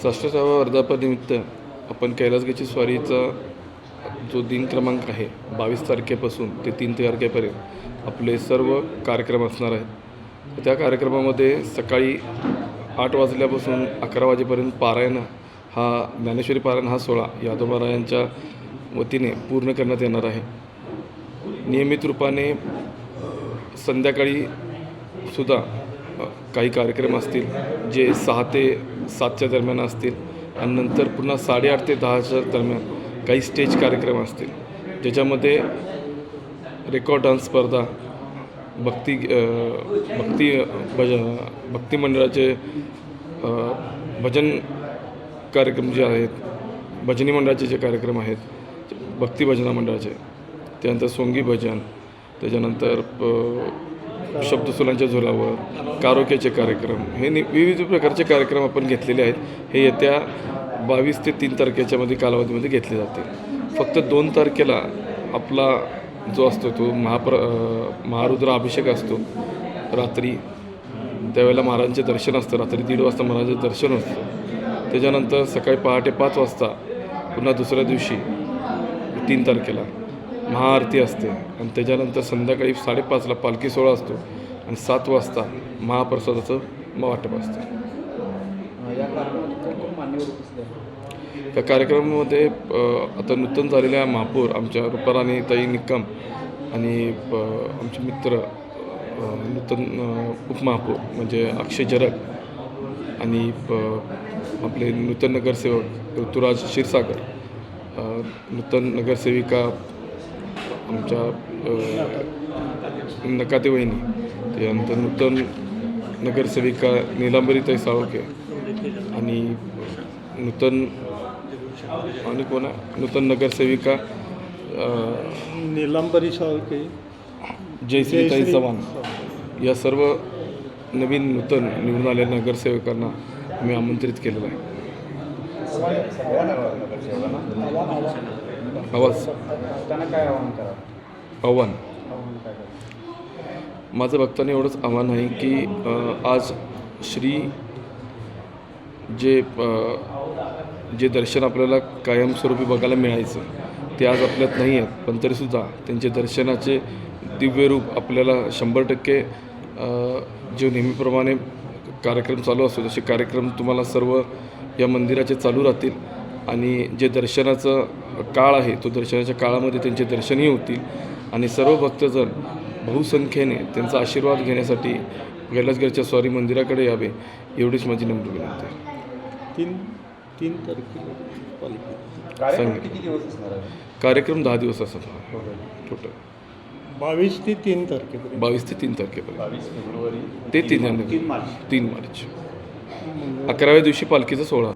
राष्ट्राच्या वर्धापनानिमित्त आपण कैलासगीची स्वारीचा जो दिन क्रमांक आहे 22 तारखेपासून ते 3 तारखेपर्यंत आपले सर्व कार्यक्रम असणार आहेत. त्या कार्यक्रमामध्ये सकाळी 8 वाजल्यापासून 11 वाजेपर्यंत पारायण हा ज्ञानेश्वरी पारायण हा सोहळा यादवरायांच्या वतीने पूर्ण करण्यात येणार आहे. नियमित रूपाने संध्याकाळी सुद्धा काही कार्यक्रम असतील जे 6 ते 7च्या दरम्यान असतील आणि नंतर पुन्हा 8:30 ते 10च्या दरम्यान काही स्टेज कार्यक्रम असतील ज्याच्यामध्ये रेकॉर्ड डान्स स्पर्धा, भक्ती मंडळाचे भजन कार्यक्रम जे आहेत, भजनी मंडळाचे जे कार्यक्रम आहेत, भक्ती भजना मंडळाचे, त्यानंतर सोंगी भजन, त्याच्यानंतर शब्दसुलांच्या झुलावर, कारोक्याचे कार्यक्रम, हे विविध प्रकारचे कार्यक्रम आपण घेतलेले आहेत. हे येत्या 22 ते 3 तारखेच्या कालावधीमध्ये घेतले जातील. फक्त 2 तारखेला आपला जो असतो तो महारुद्र अभिषेक असतो रात्री, त्यावेळेला महाराजांचे दर्शन असतं. रात्री 1:30 वाजता महाराजांचं दर्शन असतं. त्याच्यानंतर सकाळी पहाटे 5 वाजता पुन्हा दुसऱ्या दिवशी 3 तारखेला महाआरती असते आणि त्याच्यानंतर संध्याकाळी 5:30ला पालखी सोहळा असतो आणि 7 वाजता महाप्रसादाचं वाटप असतं. या कार्यक्रमामध्ये आता नूतन झालेल्या महापौर आमच्या रुपाराणी ताई निकम आणि आमचे मित्र नूतन उपमहापौर म्हणजे अक्षय जरग आणि आपले नूतन नगरसेवक ऋतुराज क्षीरसागर, नूतन नगरसेविका आमच्या नकाते वहिनी, त्यानंतर नूतन नगरसेविका नीलांबरीताई साळोखे आणि नूतन नगरसेविका नीलांबरी साळोखे, जयश्रीताई चव्हाण, या सर्व नवीन नूतन निवडून आलेल्या नगरसेवकांना आम्ही आमंत्रित केलेलं आहे. आव्हान माझं बघताना एवढंच आव्हान आहे की आज जे दर्शन आपल्याला कायमस्वरूपी बघायला मिळायचं ते आज आपल्यात नाही आहेत, पण तरीसुद्धा त्यांचे दर्शनाचे दिव्य रूप आपल्याला 100% जे नेहमीप्रमाणे कार्यक्रम चालू असतो तसे कार्यक्रम तुम्हाला सर्व या मंदिराचे चालू राहतील आणि जे दर्शनाचा काळ आहे तो दर्शनाच्या काळामध्ये त्यांचे दर्शनही होतील आणि सर्व भक्तजन बहुसंख्येने त्यांचा आशीर्वाद घेण्यासाठी कैलासगीच्या स्वारी मंदिराकडे यावे एवढीच माझी नम्र विनंती आहे. 3 तारखेला कार्यक्रम 10 दिवस असतात टोटल. 22 ते 3 तारखेपर्यंत. 22 ते 3 तारखेपर्यंत ते 3 मार्च. 11व्या दिवशी पालखीचा सोहळा.